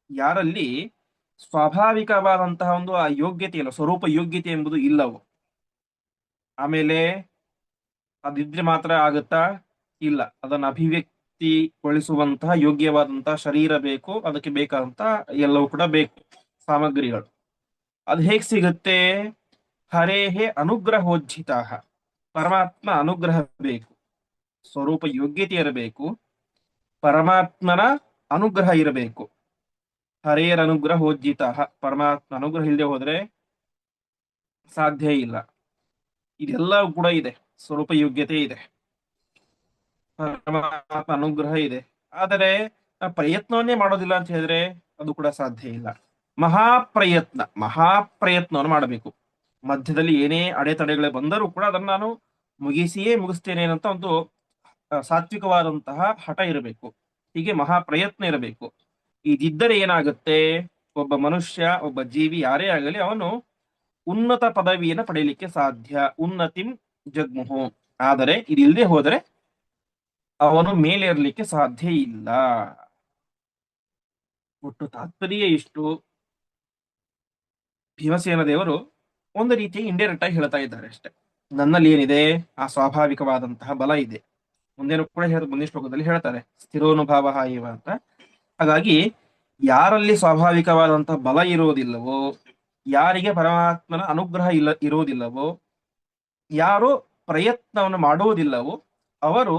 ಯಾರಲ್ಲಿ ಸ್ವಾಭಾವಿಕವಾದಂತಹ ಒಂದು ಆ ಯೋಗ್ಯತೆ ಇಲ್ಲ, ಸ್ವರೂಪ ಯೋಗ್ಯತೆ ಎಂಬುದು ಇಲ್ಲವೋ, ಆಮೇಲೆ ಅದಿದ್ರೆ ಮಾತ್ರ ಆಗುತ್ತಾ? ಇಲ್ಲ, ಅದನ್ನು ಅಭಿವ್ಯಕ್ತಿಗೊಳಿಸುವಂತಹ ಯೋಗ್ಯವಾದಂತಹ ಶರೀರ ಬೇಕು, ಅದಕ್ಕೆ ಬೇಕಾದಂತಹ ಎಲ್ಲವೂ ಕೂಡ ಬೇಕು, ಸಾಮಗ್ರಿಗಳು. ಅದು ಹೇಗೆ ಸಿಗುತ್ತೆ? ಹರೇಹೇ ಅನುಗ್ರಹೋಜ್ಜಿತ, ಪರಮಾತ್ಮ ಅನುಗ್ರಹ ಬೇಕು, ಸ್ವರೂಪ ಯೋಗ್ಯತೆ ಇರಬೇಕು, ಪರಮಾತ್ಮನ ಅನುಗ್ರಹ ಇರಬೇಕು. ಹರೇರ ಅನುಗ್ರಹೋಜ್ಜಿತ, ಪರಮಾತ್ಮ ಅನುಗ್ರಹ ಇಲ್ಲದೆ ಹೋದ್ರೆ ಸಾಧ್ಯ ಇಲ್ಲ. ಇದೆಲ್ಲ ಕೂಡ ಇದೆ, ಸ್ವರೂಪ ಯೋಗ್ಯತೆ ಇದೆ, ಪರಮಾತ್ಮ ಅನುಗ್ರಹ ಇದೆ. ಆದರೆ ಪ್ರಯತ್ನವನ್ನೇ ಮಾಡೋದಿಲ್ಲ ಅಂತ ಹೇಳಿದ್ರೆ ಅದು ಕೂಡ ಸಾಧ್ಯ ಇಲ್ಲ. ಮಹಾಪ್ರಯತ್ನವನ್ನು ಮಾಡಬೇಕು. ಮಧ್ಯದಲ್ಲಿ ಏನೇ ಅಡೆತಡೆಗಳು ಬಂದರೂ ಕೂಡ ಅದನ್ನು ನಾನು ಮುಗಿಸ್ತೇನೆ ಅಂತ ಒಂದು ಸಾತ್ವಿಕವಾದಂತಹ ಹಠ ಇರಬೇಕು. ಹೀಗೆ ಮಹಾಪ್ರಯತ್ನ ಇರಬೇಕು. ಇದಿದ್ದರೆ ಏನಾಗುತ್ತೆ, ಒಬ್ಬ ಮನುಷ್ಯ, ಒಬ್ಬ ಜೀವಿ ಯಾರೇ ಆಗಲಿ ಅವನು ಉನ್ನತ ಪದವಿಯನ್ನು ಪಡೆಯಲಿಕ್ಕೆ ಸಾಧ್ಯ. ಉನ್ನತಿಂ ಜಗ್ಮುಹು. ಆದರೆ ಇದಿಲ್ಲದೆ ಹೋದರೆ ಅವನು ಮೇಲೇರಲಿಕ್ಕೆ ಸಾಧ್ಯ ಇಲ್ಲ. ಒಟ್ಟು ತಾತ್ಪರ್ಯ ಇಷ್ಟು. ಭೀಮಸೇನ ದೇವರು ಒಂದು ರೀತಿ ಇಂಡೈರೆಕ್ಟ್ ಆಗಿ ಹೇಳ್ತಾ ಇದ್ದಾರೆ ಅಷ್ಟೇ. ನನ್ನಲ್ಲಿ ಏನಿದೆ, ಆ ಸ್ವಾಭಾವಿಕವಾದಂತಹ ಬಲ ಇದೆ. ಮುಂದೇನು ಕೂಡ ಮುಂದಿನ ಶ್ಲೋಕದಲ್ಲಿ ಹೇಳ್ತಾರೆ, ಸ್ಥಿರೋನುಭಾವ ಇವ ಅಂತ. ಹಾಗಾಗಿ ಯಾರಲ್ಲಿ ಸ್ವಾಭಾವಿಕವಾದಂತಹ ಬಲ ಇರೋದಿಲ್ಲವೋ, ಯಾರಿಗೆ ಪರಮಾತ್ಮನ ಅನುಗ್ರಹ ಇರೋದಿಲ್ಲವೋ, ಯಾರು ಪ್ರಯತ್ನವನ್ನು ಮಾಡುವುದಿಲ್ಲವೋ, ಅವರು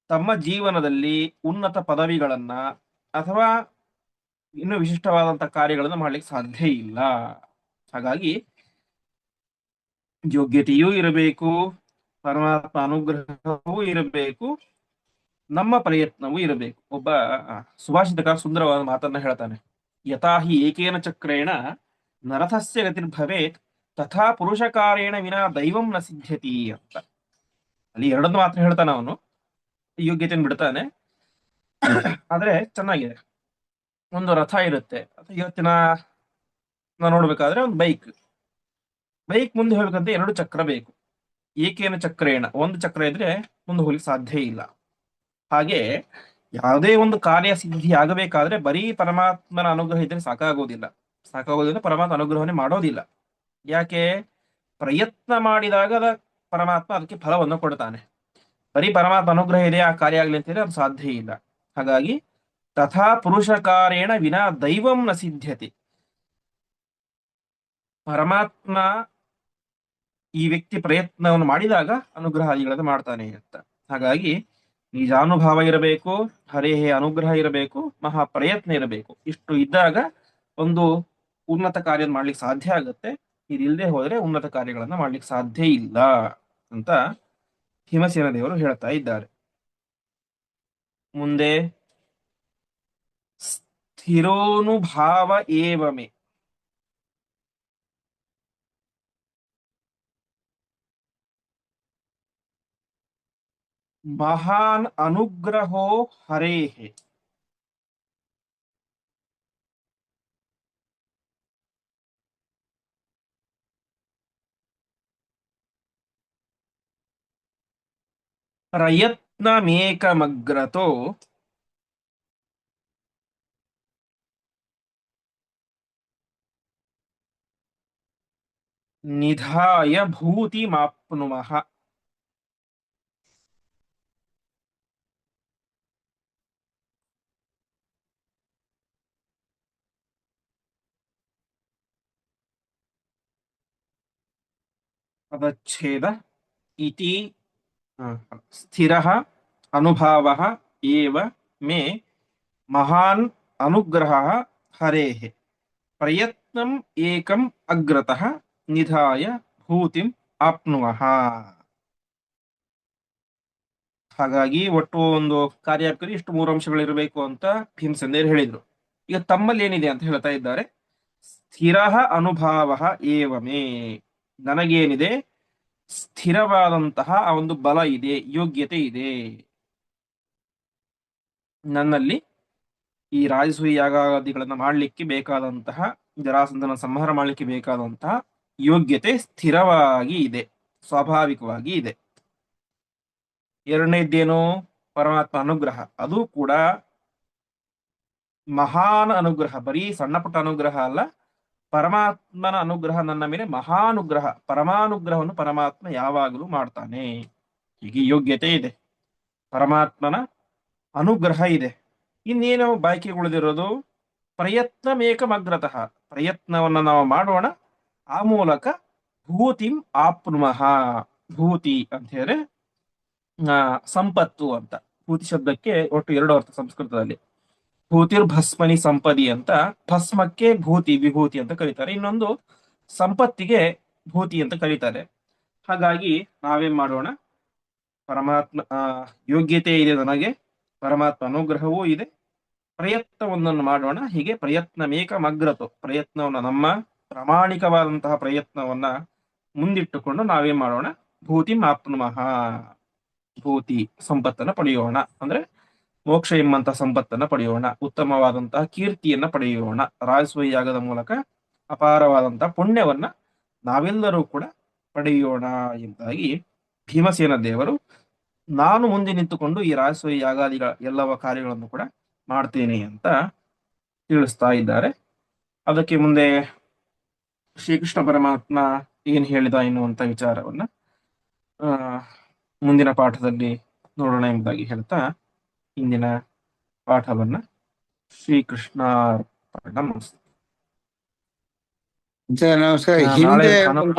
ತಮ್ಮ ಜೀವನದಲ್ಲಿ ಉನ್ನತ ಪದವಿಗಳನ್ನ ಅಥವಾ ಇನ್ನು ವಿಶಿಷ್ಟವಾದಂತಹ ಕಾರ್ಯಗಳನ್ನು ಮಾಡ್ಲಿಕ್ಕೆ ಸಾಧ್ಯ ಇಲ್ಲ. ಹಾಗಾಗಿ ಯೋಗ್ಯತೆಯೂ ಇರಬೇಕು, ಪರಮಾತ್ಮ ಅನುಗ್ರಹವೂ ಇರಬೇಕು, ನಮ್ಮ ಪ್ರಯತ್ನವೂ ಇರಬೇಕು. ಒಬ್ಬ ಸುಭಾಷಿತಕಾರ ಸುಂದರವಾದ ಮಾತನ್ನ ಹೇಳ್ತಾನೆ, ಯಥಾಹಿ ಏಕೇನ ಚಕ್ರೇಣ ನರಥಸ್ಯ ಗತಿರ್ಭವೇತ್ ತಥಾ ಪುರುಷಕಾರೇಣ ವಿನಾ ದೈವಂ ನ ಸಿದ್ಧ್ಯತಿ ಅಂತ. ಅಲ್ಲಿ ಎರಡನ್ನು ಮಾತ್ರ ಹೇಳ್ತಾನೆ ಅವನು, ಯೋಗ್ಯತೆಯನ್ನು ಬಿಡ್ತಾನೆ. ಆದ್ರೆ ಚೆನ್ನಾಗಿದೆ. ಒಂದು ರಥ ಇರುತ್ತೆ, ಇವತ್ತಿನ ನಾವು ನೋಡ್ಬೇಕಾದ್ರೆ ಒಂದು ಬೈಕ್ ಮುಂದೆ ಹೋಗ್ಬೇಕಂತ ಎರಡು ಚಕ್ರ ಬೇಕು. ಏಕೇನ ಚಕ್ರೇಣ, ಒಂದು ಚಕ್ರ ಇದ್ರೆ ಮುಂದೆ ಹೋಗ್ಲಿಕ್ಕೆ ಸಾಧ್ಯ ಇಲ್ಲ. ಹಾಗೆ ಯಾವುದೇ ಒಂದು ಕಾರ್ಯ ಸಿದ್ಧಿ ಆಗಬೇಕಾದ್ರೆ ಬರೀ ಪರಮಾತ್ಮನ ಅನುಗ್ರಹ ಇದ್ರೆ ಸಾಕಾಗೋದಿಲ್ಲ. ಪರಮಾತ್ಮ ಅನುಗ್ರಹನೇ ಮಾಡೋದಿಲ್ಲ. ಯಾಕೆ? ಪ್ರಯತ್ನ ಮಾಡಿದಾಗ ಪರಮಾತ್ಮ ಅದಕ್ಕೆ ಫಲವನ್ನು ಕೊಡ್ತಾನೆ. ಬರೀ ಪರಮಾತ್ಮ ಅನುಗ್ರಹ ಇದೆ ಆ ಕಾರ್ಯ ಆಗ್ಲಿ ಅಂತೇಳಿ ಅದು ಸಾಧ್ಯ ಇಲ್ಲ. ಹಾಗಾಗಿ ತಥಾ ಪುರುಷಕಾರೇಣ ವಿನಾ ದೈವಂ ನ ಸಿದ್ಧ್ಯತೆ. ಪರಮಾತ್ಮ ಈ ವ್ಯಕ್ತಿ ಪ್ರಯತ್ನವನ್ನು ಮಾಡಿದಾಗ ಅನುಗ್ರಹಾದಿಗಳನ್ನು ಮಾಡ್ತಾನೆ ಅಂತ. ಹಾಗಾಗಿ ನಿಜಾನುಭಾವ ಇರಬೇಕು, ಹರೇಹೇ ಅನುಗ್ರಹ ಇರಬೇಕು, ಮಹಾ ಪ್ರಯತ್ನ ಇರಬೇಕು. ಇಷ್ಟು ಇದ್ದಾಗ ಒಂದು ಉನ್ನತ ಕಾರ್ಯ ಮಾಡ್ಲಿಕ್ಕೆ ಸಾಧ್ಯ ಆಗುತ್ತೆ. ಇದಿಲ್ಲದೆ ಹೋದ್ರೆ ಉನ್ನತ ಕಾರ್ಯಗಳನ್ನ ಮಾಡ್ಲಿಕ್ಕೆ ಸಾಧ್ಯ ಇಲ್ಲ ಅಂತ ಭೀಮಸೇನ ದೇವರು ಹೇಳ್ತಾ ಇದ್ದಾರೆ. ಮುಂದೆ ಸ್ಥಿರೋನುಭಾವ ಏವಮೆ. ಮಹಾನ್ ಅನುಗ್ರಹೋ ಹರೇಹೇ. ಪ್ರಯತ್ನಮೇಕಮಗ್ರತೋ ನಿಧಾಯ ಭೂತಿಮಾಪ್ನುಮಃ. ಪದಚ್ಛೇದ ಇತಿ ಸ್ಥಿರಃ ಅನುಭಾವಃ ಏವ ಮೇ ಮಹಾನ್ ಅನುಗ್ರಹಃ ಹರೇಃ ಪ್ರಯತ್ನಂ ಏಕಂ ಅಗ್ರತಃ ನಿಧಾಯ ಭೂತಿಂ ಆಪ್ನುವಃ. ಹಾಗಾಗಿ ಒಟ್ಟು ಒಂದು ಕಾರ್ಯಕ್ಕೆ ಇಷ್ಟು ಮೂರು ಅಂಶಗಳಿರಬೇಕು ಅಂತ ಭೀಮಸೇನರು ಹೇಳಿದ್ರು. ಈಗ ತಮ್ಮಲ್ಲಿ ಏನಿದೆ ಅಂತ ಹೇಳ್ತಾ ಇದ್ದಾರೆ, ಸ್ಥಿರ ಅನುಭಾವ ಏವಮೇ. ನನಗೇನಿದೆ, ಸ್ಥಿರವಾದಂತಹ ಆ ಒಂದು ಬಲ ಇದೆ, ಯೋಗ್ಯತೆ ಇದೆ. ನನ್ನಲ್ಲಿ ಈ ರಾಜಸೂಯ ಯಾಗಾದಿಗಳನ್ನ ಮಾಡಲಿಕ್ಕೆ ಬೇಕಾದಂತಹ, ಜರಾಸಂಧನ ಸಂಹಾರ ಮಾಡಲಿಕ್ಕೆ ಬೇಕಾದಂತಹ ಯೋಗ್ಯತೆ ಸ್ಥಿರವಾಗಿ ಇದೆ, ಸ್ವಾಭಾವಿಕವಾಗಿ ಇದೆ. ಎರಡನೇದ್ದೇನು? ಪರಮಾತ್ಮ ಅನುಗ್ರಹ. ಅದು ಕೂಡ ಮಹಾನ್ ಅನುಗ್ರಹ, ಬರೀ ಸಣ್ಣ ಪುಟ್ಟ ಅನುಗ್ರಹ ಅಲ್ಲ. ಪರಮಾತ್ಮನ ಅನುಗ್ರಹ ನನ್ನ ಮೇಲೆ ಮಹಾನುಗ್ರಹ, ಪರಮಾನುಗ್ರಹವನ್ನು ಪರಮಾತ್ಮ ಯಾವಾಗಲೂ ಮಾಡ್ತಾನೆ. ಹೀಗೆ ಯೋಗ್ಯತೆ ಇದೆ, ಪರಮಾತ್ಮನ ಅನುಗ್ರಹ ಇದೆ. ಇನ್ನೇನು ಬಾಕಿ ಉಳಿದಿರೋದು? ಪ್ರಯತ್ನ ಮೇಕಮಗ್ರತಃ. ಪ್ರಯತ್ನವನ್ನು ನಾವು ಮಾಡೋಣ, ಆ ಮೂಲಕ ಭೂತಿಂ ಆಪ್ನುಮಃ. ಭೂತಿ ಅಂತ ಹೇಳಿದ್ರೆ ಸಂಪತ್ತು ಅಂತ. ಭೂತಿ ಶಬ್ದಕ್ಕೆ ಒಟ್ಟು ಎರಡು ಅರ್ಥ ಸಂಸ್ಕೃತದಲ್ಲಿ. ಭೂತಿರ್ ಭಸ್ಮನಿ ಸಂಪದಿ ಅಂತ, ಭಸ್ಮಕ್ಕೆ ಭೂತಿ, ವಿಭೂತಿ ಅಂತ ಕರೀತಾರೆ. ಇನ್ನೊಂದು ಸಂಪತ್ತಿಗೆ ಭೂತಿ ಅಂತ ಕರೀತಾರೆ. ಹಾಗಾಗಿ ನಾವೇನ್ ಮಾಡೋಣ, ಪರಮಾತ್ಮ ಯೋಗ್ಯತೆ ಇದೆ ನನಗೆ, ಪರಮಾತ್ಮ ಅನುಗ್ರಹವೂ ಇದೆ, ಪ್ರಯತ್ನವೊಂದನ್ನು ಮಾಡೋಣ. ಹೀಗೆ ಪ್ರಯತ್ನಮೇಕಮಗ್ರತು, ಪ್ರಯತ್ನವನ್ನ ನಮ್ಮ ಪ್ರಾಮಾಣಿಕವಾದಂತಹ ಪ್ರಯತ್ನವನ್ನ ಮುಂದಿಟ್ಟುಕೊಂಡು ನಾವೇನ್ ಮಾಡೋಣ, ಭೂತಿ ಮಾಪ್ನುಮಃ, ಭೂತಿ ಸಂಪತ್ತನ್ನ ಪಡೆಯೋಣ, ಅಂದ್ರೆ ಮೋಕ್ಷ ಎಂಬಂತ ಸಂಪತ್ತನ್ನ ಪಡೆಯೋಣ, ಉತ್ತಮವಾದಂತಹ ಕೀರ್ತಿಯನ್ನ ಪಡೆಯೋಣ. ರಾಜಸೂಯ ಯಾಗದ ಮೂಲಕ ಅಪಾರವಾದಂತಹ ಪುಣ್ಯವನ್ನ ನಾವೆಲ್ಲರೂ ಕೂಡ ಪಡೆಯೋಣ ಎಂಬುದಾಗಿ ಭೀಮಸೇನ ದೇವರು ನಾನು ಮುಂದೆ ನಿಂತುಕೊಂಡು ಈ ರಾಜಸೂಯ ಯಾಗಾದಿಗಳ ಎಲ್ಲವ ಕಾರ್ಯಗಳನ್ನು ಕೂಡ ಮಾಡ್ತೇನೆ ಅಂತ ತಿಳಿಸ್ತಾ ಇದ್ದಾರೆ. ಅದಕ್ಕೆ ಮುಂದೆ ಶ್ರೀಕೃಷ್ಣ ಪರಮಾತ್ಮ ಏನ್ ಹೇಳಿದ ಎನ್ನುವಂತ ವಿಚಾರವನ್ನ ಮುಂದಿನ ಪಾಠದಲ್ಲಿ ನೋಡೋಣ ಎಂಬುದಾಗಿ ಹೇಳ್ತಾ ಇಂದಿನ ಪಾಠವನ್ನ ಶ್ರೀಕೃಷ್ಣ ನಮಸ್ಕಾರ. ನಾಳೆ ಹಿಂದೆ ಭಾನುವಾರ